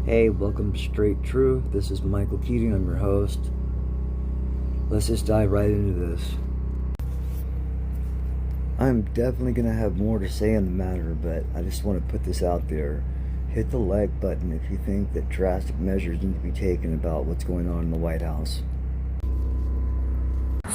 Hey, welcome to Straight True. This is Michael Keating. I'm your host. Let's just dive right into this. I'm definitely going to have more to say on the matter, but I just want to put this out there. Hit the like button if you think that drastic measures need to be taken about what's going on in the White House.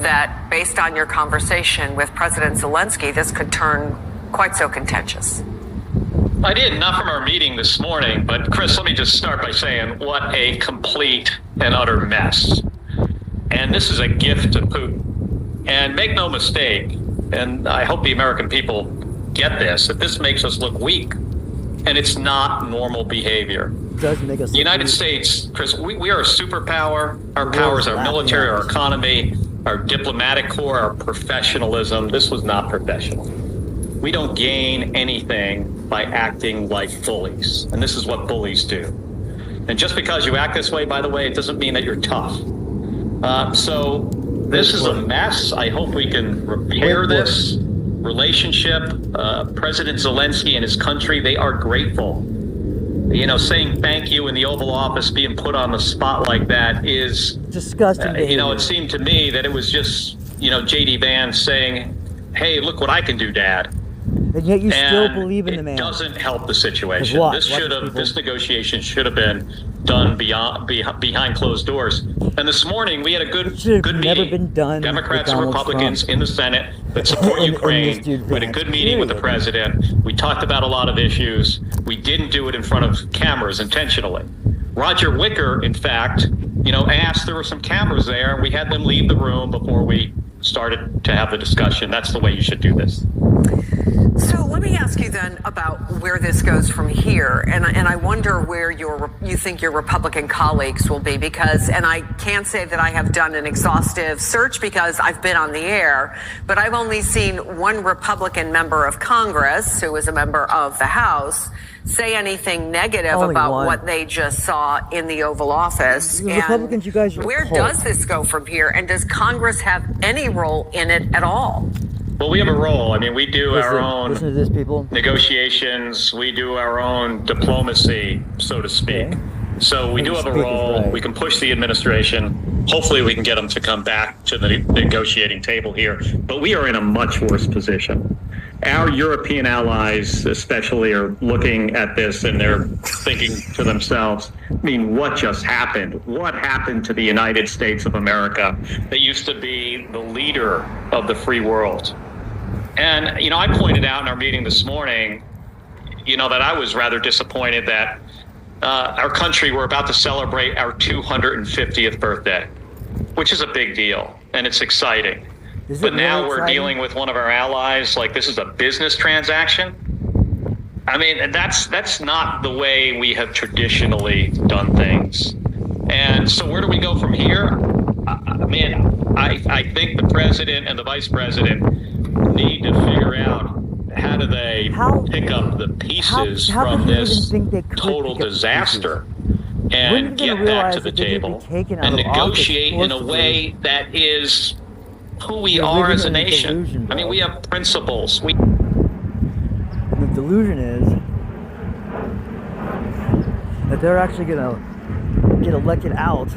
That based on your conversation with President Zelensky, this could turn quite so contentious. I did, not from our meeting this morning, but Chris, let me just start by saying what a complete and utter mess. And this is a gift to Putin. And make no mistake, and I hope the American people get this, that this makes us look weak. And it's not normal behavior. It does make us the United States, Chris, we are a superpower. Our powers, our military, our economy, our diplomatic corps, our professionalism. This was not professional. We don't gain anything by acting like bullies. And this is what bullies do. And just because you act this way, by the way, it doesn't mean that you're tough. So this is a mess. I hope we can repair this relationship. President Zelensky and his country, they are grateful. You know, saying thank you in the Oval Office, being put on the spot like that is disgusting. It seemed to me that it was just, J.D. Vance saying, hey, look what I can do, Dad. And yet you still believe in the man. It doesn't help the situation. This negotiation should have been done behind closed doors. And this morning we had a good meeting. Never been done. Democrats and Republicans in the Senate that support Ukraine. We had a good meeting with the president. We talked about a lot of issues. We didn't do it in front of cameras intentionally. Roger Wicker, in fact, asked, there were some cameras there, and we had them leave the room before we started to have the discussion. That's the way you should do this. So let me ask you then about where this goes from here, and I wonder where you think your Republican colleagues will be, because, and I can't say that I have done an exhaustive search because I've been on the air, but I've only seen one Republican member of Congress, who is a member of the House, say anything negative about what they just saw in the Oval Office. The Republicans, you guys are where does this go from here, and does Congress have any role in it at all? Well, we have a role. I mean, we do our own listen to this, people. Negotiations. We do our own diplomacy, so to speak. Okay. So we do have a role. Right. We can push the administration. Hopefully we can get them to come back to the negotiating table here. But we are in a much worse position. Our European allies especially are looking at this and they're thinking to themselves, I mean, what just happened? What happened to the United States of America that used to be the leader of the free world? And, I pointed out in our meeting this morning, that I was rather disappointed that our country, we're about to celebrate our 250th birthday, which is a big deal, and it's exciting. But now we're dealing with one of our allies like this is a business transaction. I mean, that's not the way we have traditionally done things. And so where do we go from here? I think the president and the vice president need to figure out how do they pick up the pieces from this total disaster and get back to the table and negotiate in a way that is who we are as a nation. I mean, we have principles. The delusion is that they're actually going to get elected out,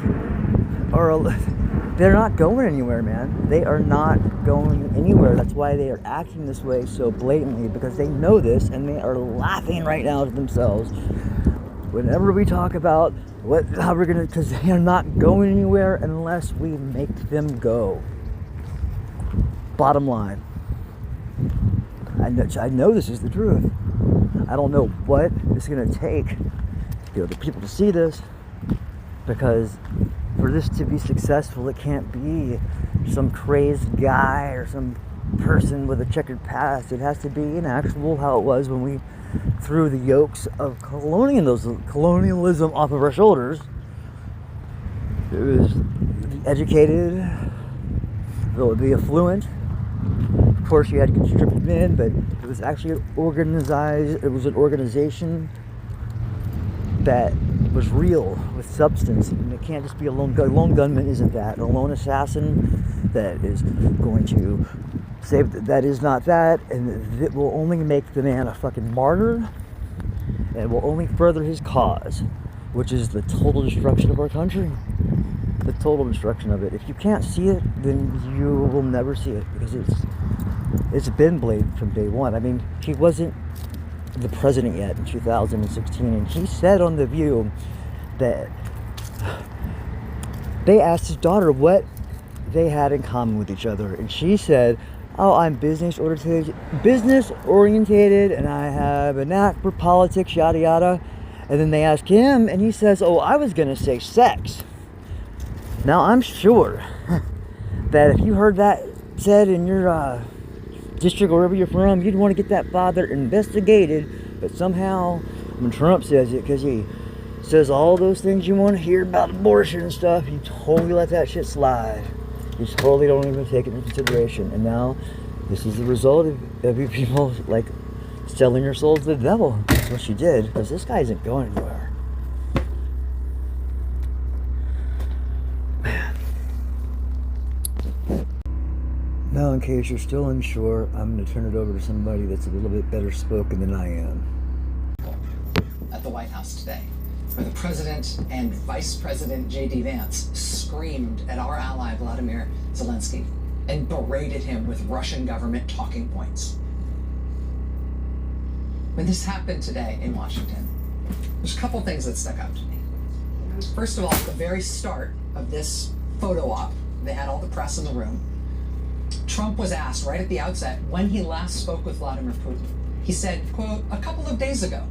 or they're not going anywhere, man. They are not going anywhere. That's why they are acting this way so blatantly, because they know this and they are laughing right now to themselves. Whenever we talk about how we're going to, because they are not going anywhere unless we make them go. Bottom line, I know this is the truth. I don't know what it's going to take to get the people to see this, because for this to be successful, it can't be some crazed guy or some person with a checkered past. It has to be an actual how it was when we threw the yokes of colonialism off of our shoulders. It was the educated, the affluent. Of course, you had conscripted men, but it was actually an organization that was real, with substance, and it can't just be a lone gunman isn't that. A lone assassin that is going to say that is not that, and it will only make the man a fucking martyr, and will only further his cause. which is the total destruction of our country. The total destruction of it. If you can't see it, then you will never see it, because it's been blatant from day one. I mean, he wasn't the president yet in 2016, and he said on The View that they asked his daughter what they had in common with each other, and she said, "Oh, I'm business orientated, and I have a knack for politics, yada yada." And then they asked him, and he says, "Oh, I was gonna say sex." Now, I'm sure that if you heard that said in your district or wherever you're from, you'd want to get that father investigated. But somehow, when Trump says it, because he says all those things you want to hear about abortion and stuff, you totally let that shit slide. You totally don't even take it into consideration. And now, this is the result of you people, like, selling your souls to the devil. That's what she did, because this guy isn't going anywhere. Now, in case you're still unsure, I'm going to turn it over to somebody that's a little bit better spoken than I am. At the White House today, where the President and Vice President J.D. Vance screamed at our ally Vladimir Zelensky and berated him with Russian government talking points. When this happened today in Washington, there's a couple things that stuck out to me. First of all, at the very start of this photo op, they had all the press in the room. Trump was asked right at the outset when he last spoke with Vladimir Putin. He said, quote, "a couple of days ago,"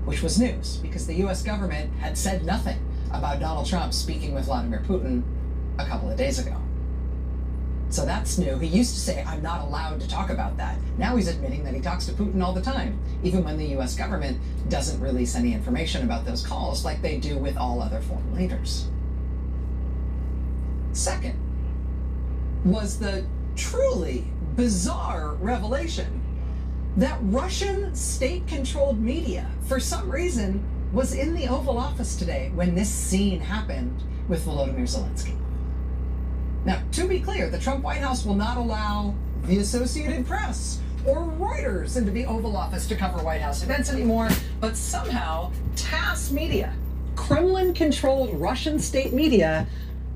which was news because the US government had said nothing about Donald Trump speaking with Vladimir Putin a couple of days ago. So that's new. He used to say, "I'm not allowed to talk about that." Now he's admitting that he talks to Putin all the time, even when the US government doesn't release any information about those calls like they do with all other foreign leaders. Second was the truly bizarre revelation that Russian state-controlled media, for some reason, was in the Oval Office today when this scene happened with Volodymyr Zelensky. Now, to be clear, the Trump White House will not allow the Associated Press or Reuters into the Oval Office to cover White House events anymore, but somehow TASS media, Kremlin-controlled Russian state media,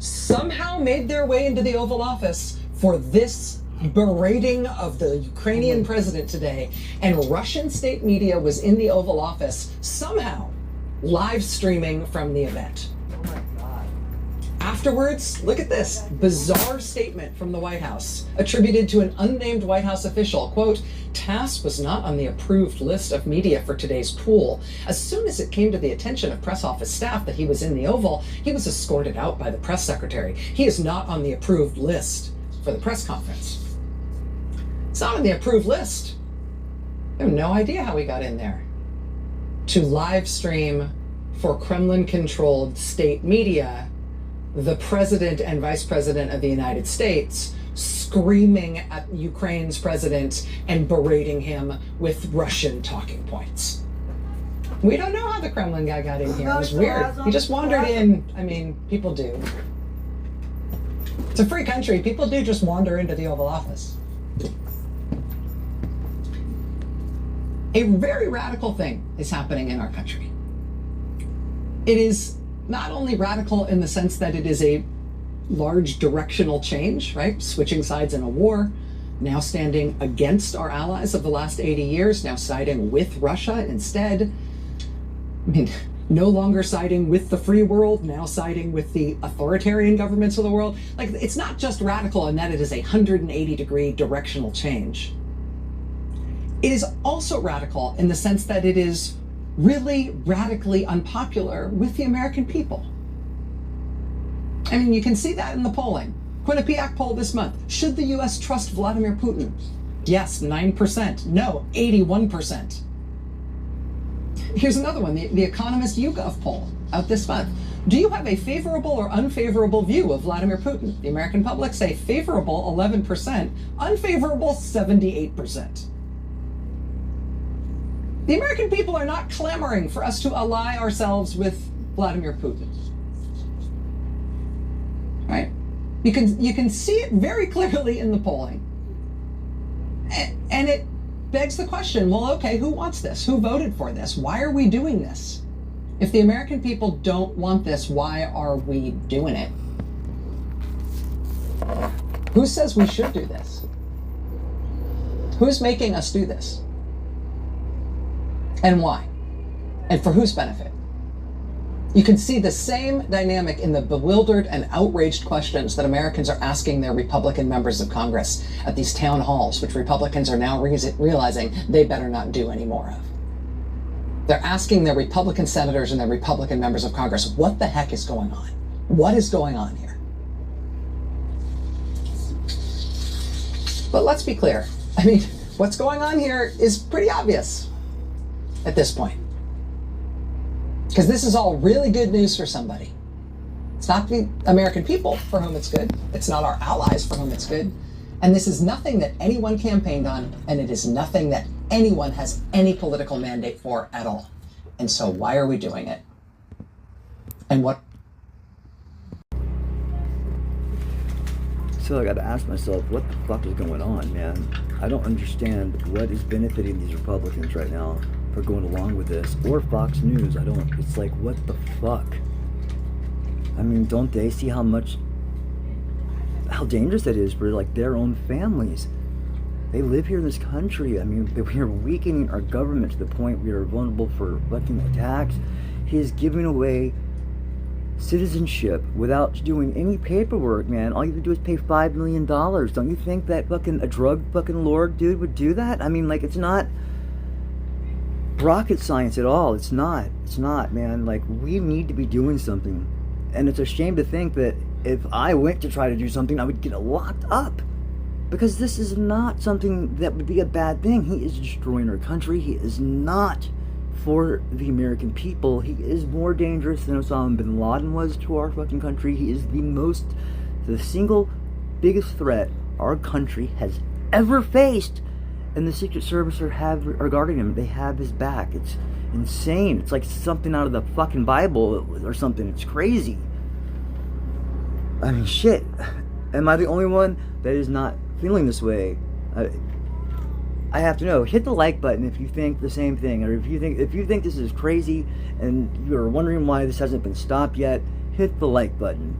somehow made their way into the Oval Office for this berating of the Ukrainian president today, and Russian state media was in the Oval Office somehow live streaming from the event. Oh my God. Afterwards, look at this bizarre statement from the White House attributed to an unnamed White House official. Quote, "TASS was not on the approved list of media for today's pool. As soon as it came to the attention of press office staff that he was in the Oval, he was escorted out by the press secretary. He is not on the approved list for the press conference." It's not on the approved list. I have no idea how he got in there. To live stream for Kremlin-controlled state media the President and Vice President of the United States screaming at Ukraine's president and berating him with Russian talking points. We don't know how the Kremlin guy got in here. It was weird. He just wandered in. I mean, people do. It's a free country. People do just wander into the Oval Office. A very radical thing is happening in our country. It is not only radical in the sense that it is a large directional change, right? Switching sides in a war, now standing against our allies of the last 80 years, now siding with Russia instead. I mean, no longer siding with the free world, now siding with the authoritarian governments of the world. Like, it's not just radical in that it is a 180-degree directional change. It is also radical in the sense that it is really radically unpopular with the American people. I mean, you can see that in the polling. Quinnipiac poll this month. Should the US trust Vladimir Putin? Yes, 9%. No, 81%. Here's another one, the Economist YouGov poll out this month. Do you have a favorable or unfavorable view of Vladimir Putin? The American public say favorable 11%, unfavorable 78%. The American people are not clamoring for us to ally ourselves with Vladimir Putin. Right? You can see it very clearly in the polling. And it begs the question, well, okay, who wants this? Who voted for this? Why are we doing this? If the American people don't want this, why are we doing it? Who says we should do this? Who's making us do this? And why? And for whose benefit? You can see the same dynamic in the bewildered and outraged questions that Americans are asking their Republican members of Congress at these town halls, which Republicans are now realizing they better not do any more of. They're asking their Republican senators and their Republican members of Congress, what the heck is going on? What is going on here? But let's be clear. I mean, what's going on here is pretty obvious at this point. Because this is all really good news for somebody. It's not the American people for whom it's good. It's not our allies for whom it's good. And this is nothing that anyone campaigned on, and it is nothing that anyone has any political mandate for at all. And so why are we doing it? And what? So I gotta ask myself, what the fuck is going on, man? I don't understand what is benefiting these Republicans right now for going along with this, or Fox News. It's like, what the fuck? I mean, don't they see how dangerous it is for like their own families? They live here in this country. I mean, we are weakening our government to the point we are vulnerable for fucking attacks. He is giving away citizenship without doing any paperwork, man. All you have to do is pay $5 million. Don't you think that a drug lord dude would do that? I mean, like, it's not rocket science at all. It's not, man. Like, we need to be doing something. And it's a shame to think that if I went to try to do something, I would get locked up. Because this is not something that would be a bad thing. He is destroying our country. He is not for the American people. He is more dangerous than Osama bin Laden was to our fucking country. He is the single biggest threat our country has ever faced. And the Secret Service are guarding him. They have his back. It's insane. It's like something out of the fucking Bible or something. It's crazy. I mean, shit. Am I the only one that is not feeling this way? I have to know. Hit the like button if you think the same thing, or if you think this is crazy and you're wondering why this hasn't been stopped yet. Hit the like button.